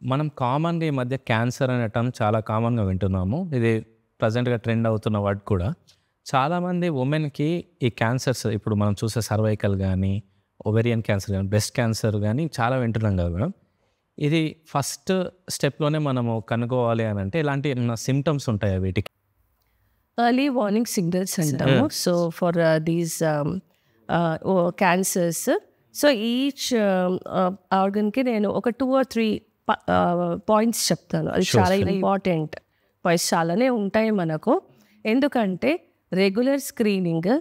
మనం కామన్‌గా ఈ మధ్య క్యాన్సర్ అనే టర్మ్ చాలా కామన్‌గా వింటున్నాము. ఇది ప్రెజెంట్‌గా ట్రెండ్ అవుతున్న వర్డ్ కూడా. చాలామంది వుమెన్‌కి ఈ క్యాన్సర్స్ ఇప్పుడు మనం చూసే సర్వైకల్ గానీ, ఓవేరియన్ క్యాన్సర్ గానీ, బ్రెస్ట్ క్యాన్సర్ గానీ చాలా వింటున్నాం కదా మేడం. ఇది ఫస్ట్ స్టెప్‌లోనే మనము కనుక్కోవాలి అనంటే ఇలాంటి ఏమన్నా సింప్టమ్స్ ఉంటాయా వీటికి? ఎర్లీ వార్నింగ్ సిగ్నల్స్ అంటాము. So for these cancers, so each ఆర్గన్కి నేను ఒక 2 or 3 పాయింట్స్ చెప్తాను. అది చాలా ఇంపార్టెంట్ పాయింట్స్, చాలానే ఉంటాయి మనకు. ఎందుకంటే రెగ్యులర్ స్క్రీనింగ్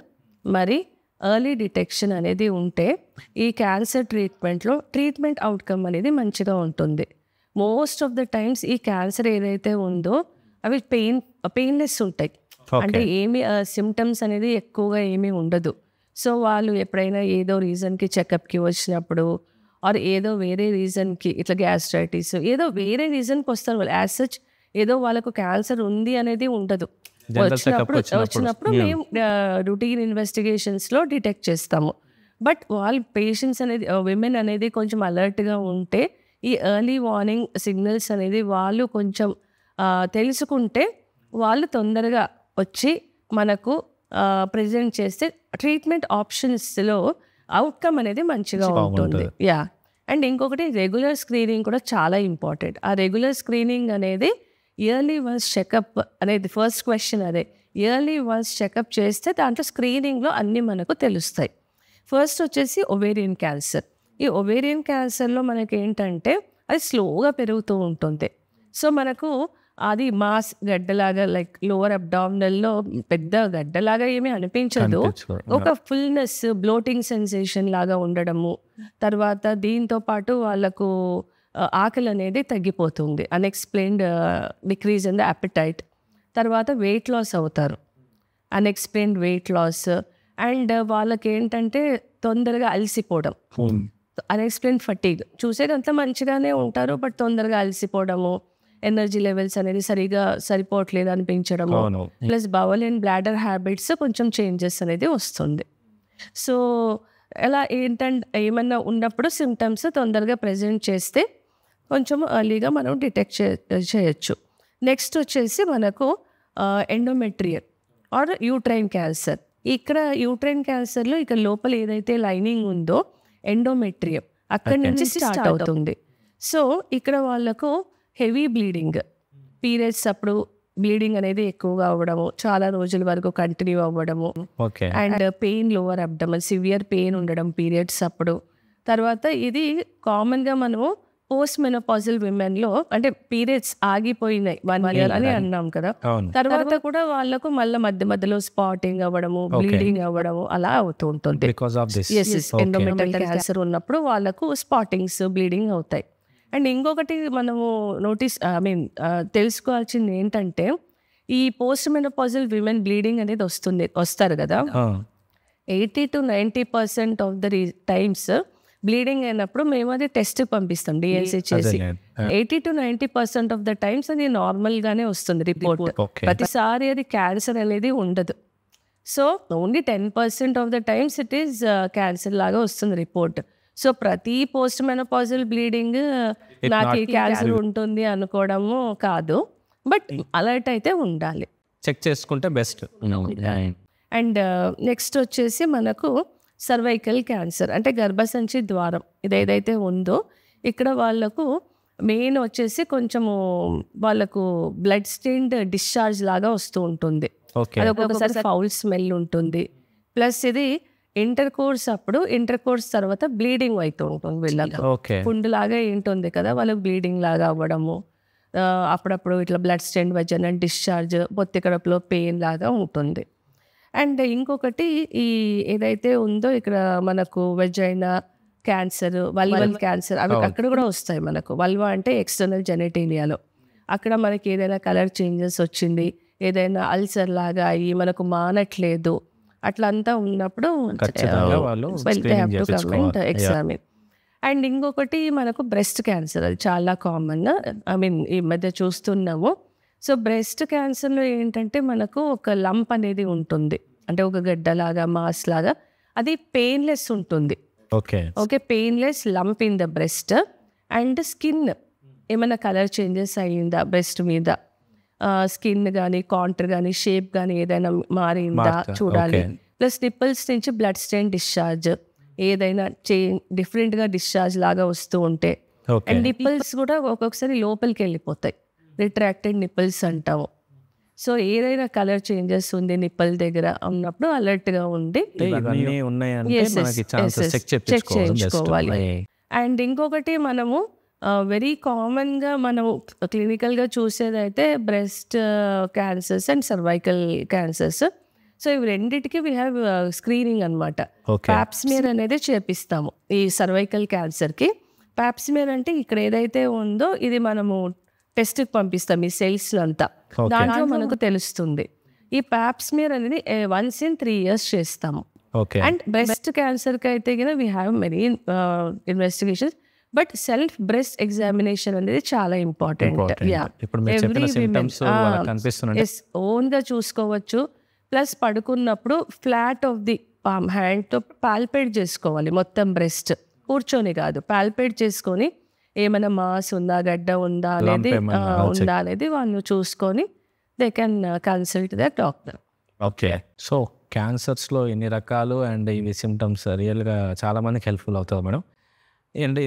మరి ఎర్లీ డిటెక్షన్ అనేది ఉంటే ఈ క్యాన్సర్ ట్రీట్మెంట్ అవుట్కమ్ అనేది మంచిగా ఉంటుంది. మోస్ట్ ఆఫ్ ద టైమ్స్ ఈ క్యాన్సర్ ఏదైతే ఉందో అవి పెయిన్లెస్ ఉంటాయి. అంటే ఏమి సిమ్టమ్స్ అనేది ఎక్కువగా ఏమీ ఉండదు. సో వాళ్ళు ఎప్పుడైనా ఏదో రీజన్కి చెకప్కి వచ్చినప్పుడు ఆర్ ఏదో వేరే రీజన్కి ఇట్లా గ్యాస్ట్రైటిస్ ఏదో వేరే రీజన్కి వస్తారు వాళ్ళు. యాజ్ సచ్ ఏదో వాళ్ళకు క్యాన్సర్ ఉంది అనేది ఉండదు. వచ్చినప్పుడు మేము రొటీన్ ఇన్వెస్టిగేషన్స్లో డిటెక్ట్ చేస్తాము. బట్ వాళ్ళ పేషెంట్స్ అనేది విమెన్ అనేది కొంచెం అలర్ట్గా ఉంటే ఈ ఎర్లీ వార్నింగ్ సిగ్నల్స్ అనేది వాళ్ళు కొంచెం తెలుసుకుంటే వాళ్ళు తొందరగా వచ్చి మనకు ప్రెజెంట్ చేస్తే ట్రీట్మెంట్ ఆప్షన్స్లో అవుట్కమ్ అనేది మంచిగా ఉంటుంది. యా, అండ్ ఇంకొకటి రెగ్యులర్ స్క్రీనింగ్ కూడా చాలా ఇంపార్టెంట్. ఆ రెగ్యులర్ స్క్రీనింగ్ అనేది ఇయర్లీ వన్స్ చెకప్ అనేది ఫస్ట్ క్వశ్చన్. అదే ఇయర్లీ వన్స్ చెకప్ చేస్తే దాంట్లో స్క్రీనింగ్లో అన్నీ మనకు తెలుస్తాయి. ఫస్ట్ వచ్చేసి ఒవేరియన్ క్యాన్సర్. ఈ ఒవేరియన్ క్యాన్సర్లో మనకి ఏంటంటే అది స్లోగా పెరుగుతూ ఉంటుంది. సో మనకు అది మాస్ గడ్డలాగా లైక్ లోవర్ అబ్డామినల్లో పెద్ద గడ్డలాగా ఏమీ అనిపించదు. ఒక ఫుల్నెస్, బ్లోటింగ్ సెన్సేషన్ లాగా ఉండడము, తర్వాత దీంతో పాటు వాళ్ళకు ఆకలి అనేది తగ్గిపోతుంది, unexplained decrease in the appetite. తర్వాత వెయిట్ లాస్ అవుతారు, అన్ఎక్స్ప్లెయిన్డ్ వెయిట్ లాస్. అండ్ వాళ్ళకి ఏంటంటే తొందరగా అలసిపోవడం, అన్ఎక్స్ప్లెయిన్డ్ ఫటీగ్. చూసేదంతా మంచిగానే ఉంటారు బట్ తొందరగా అలసిపోవడము, ఎనర్జీ లెవెల్స్ అనేది సరిగా సరిపోవట్లేదు అనిపించడము, plus bowel and bladder habits కొంచెం చేంజెస్ అనేది వస్తుంది. సో ఎలా ఏంటంటే ఏమన్నా ఉన్నప్పుడు సిమ్టమ్స్ తొందరగా ప్రెజెంట్ చేస్తే కొంచెం ఎర్లీగా మనం డిటెక్ట్ చేయొచ్చు. నెక్స్ట్ వచ్చేసి మనకు ఎండోమెట్రియల్ ఆర్ యూట్రైన్ క్యాన్సర్. ఇక్కడ యూట్రైన్ క్యాన్సర్లో ఇక లోపల ఏదైతే లైనింగ్ ఉందో ఎండోమెట్రియం అక్కడి నుంచి స్టార్ట్ అవుతుంది. సో ఇక్కడ వాళ్ళకు హెవీ బ్లీడింగ్, పీరియడ్స్ అప్పుడు బ్లీడింగ్ అనేది ఎక్కువగా అవ్వడము, చాలా రోజుల వరకు కంటిన్యూ అవ్వడము, and pain lower abdomen, severe pain ఉండడం పీరియడ్స్ అప్పుడు. తర్వాత ఇది కామన్గా మనము పోస్ట్ మెనోపాజల్ విమెన్లో, అంటే పీరియడ్స్ ఆగిపోయినాయి 1 year అని అన్నాం కదా, తర్వాత కూడా వాళ్ళకు మళ్ళీ మధ్యలో స్పాటింగ్ అవ్వడము, బ్లీడింగ్ అవ్వడము అలా అవుతూ ఉంటుంది. ఎండోమెట్రియల్ క్యాన్సర్ ఉన్నప్పుడు వాళ్ళకు స్పాటింగ్స్, బ్లీడింగ్ అవుతాయి. అండ్ ఇంకొకటి మనము తెలుసుకోవాల్సింది ఏంటంటే ఈ పోస్ట్ మెనోపాజల్ విమెన్ బ్లీడింగ్ అనేది వస్తారు కదా, 80 to 90% of the times bleeding అయినప్పుడు మేము అది టెస్ట్ పంపిస్తాం డిఎన్సీ చేసి. 80 to 90% ఆఫ్ ద టైమ్స్ అది నార్మల్గానే వస్తుంది రిపోర్ట్. ప్రతిసారి అది క్యాన్సర్ అనేది ఉండదు. So only 10% of the times it is cancer లాగా వస్తుంది రిపోర్ట్. సో ప్రతి పోస్ట్ మెనోపాజల్ బ్లీడింగ్ నాకు ఈ క్యాన్సర్ ఉంటుంది అనుకోవడము కాదు, బట్ అలర్ట్ అయితే ఉండాలి, చెక్ చేసుకుంటే బెస్ట్. అండ్ నెక్స్ట్ వచ్చేసి మనకు సర్వైకల్ క్యాన్సర్, అంటే గర్భసంచి ద్వారం ఇదేదైతే ఉందో ఇక్కడ వాళ్ళకు మెయిన్ వచ్చేసి కొంచెము వాళ్ళకు బ్లడ్ స్టెయిన్డ్ డిశ్చార్జ్ లాగా వస్తూ ఉంటుంది. అది ఒక్కొక్కసారి ఫౌల్ స్మెల్ ఉంటుంది. ప్లస్ ఇది ఇంటర్ కోర్స్ తర్వాత బ్లీడింగ్ అవుతూ ఉంటుంది వీళ్ళకి. పుండు లాగా ఏంటుంది కదా, వాళ్ళకి బ్లీడింగ్ లాగా అవ్వడము, అప్పుడప్పుడు ఇట్లా బ్లడ్ స్టెయిన్ వజైనల్ డిశ్చార్జ్, పొత్తి కడుపులో పెయిన్ లాగా ఉంటుంది. అండ్ ఇంకొకటి ఈ ఏదైతే ఉందో ఇక్కడ మనకు వెజైనా క్యాన్సర్, వల్వల్ క్యాన్సర్, అవి అక్కడ కూడా వస్తాయి మనకు. వల్వా అంటే ఎక్స్టర్నల్ జెనిటేలియాలో, అక్కడ మనకి ఏదైనా కలర్ చేంజెస్ వచ్చింది, ఏదైనా అల్సర్ లాగా అయ్యి మనకు మానట్లేదు, అట్లా అంతా ఉన్నప్పుడు ఎగ్జామిన్. అండ్ ఇంకొకటి మనకు బ్రెస్ట్ క్యాన్సర్, అది చాలా కామన్, ఈ మధ్య చూస్తున్నాము. సో బ్రెస్ట్ క్యాన్సర్లో ఏంటంటే మనకు ఒక లంప్ అనేది ఉంటుంది, అంటే ఒక గడ్డలాగా మాస్ లాగా, అది పెయిన్లెస్ ఉంటుంది. Okay, painless lump in the breast and skin ఏమైనా కలర్ చేంజెస్ అయ్యిందా బ్రెస్ట్ మీద, స్కిన్ కానీ కాంటర్ కానీ షేప్ కానీ ఏదైనా మారిందా చూడాలి. ప్లస్ నిప్పల్స్ నుంచి బ్లడ్ స్టెయిన్ డిశ్చార్జ్ ఏదైనా డిఫరెంట్గా డిశ్చార్జ్ లాగా వస్తూ ఉంటే, అండ్ నిప్పల్స్ కూడా ఒక్కొక్కసారి లోపలికి వెళ్ళిపోతాయి, రిట్రాక్టెడ్ నిప్పల్స్ అంటాము. సో ఏదైనా కలర్ చేంజెస్ ఉంది నిప్పల్ దగ్గర ఉన్నప్పుడు అలర్ట్గా ఉండి చెక్ చేయించుకోవాలి. అండ్ ఇంకొకటి మనము వెరీ కామన్గా మనము క్లినికల్గా చూసేదైతే breast cancers and cervical cancers. So ఇవి రెండింటికి వీ హ్యావ్ స్క్రీనింగ్ అనమాట. ప్యాప్స్మియర్ అనేది చేపిస్తాము ఈ సర్వైకల్ క్యాన్సర్కి. ప్యాప్స్మియర్ అంటే ఇక్కడ ఏదైతే ఉందో ఇది మనము టెస్ట్కి పంపిస్తాం ఈ సెల్స్ అంతా, దాంట్లో మనకు తెలుస్తుంది. ఈ ప్యాప్స్మియర్ అనేది వన్స్ ఇన్ 3 years చేస్తాము. అండ్ బ్రెస్ట్ క్యాన్సర్కి అయితే కనుక we have many investigations, but self breast examination అనేది చాలా ఇంపార్టెంట్. ఓన్గా చూసుకోవచ్చు. ప్లస్ పడుకున్నప్పుడు ఫ్లాట్ ఆఫ్ ది పామ్ హ్యాండ్తో పాల్పేట్ చేసుకోవాలి మొత్తం బ్రెస్ట్, కూర్చొని కాదు, పాల్పేట్ చేసుకొని ఏమైనా మాస్ ఉందా గడ్డ ఉందా అనేది వాళ్ళు చూసుకొని they can consult the doctor. Okay, so క్యాన్సర్స్లో ఎన్ని రకాలు అండ్ ఇవి సిమ్టమ్స్ రియల్గా చాలా మందికి హెల్ప్ఫుల్ అవుతుంది మేడం. అండ్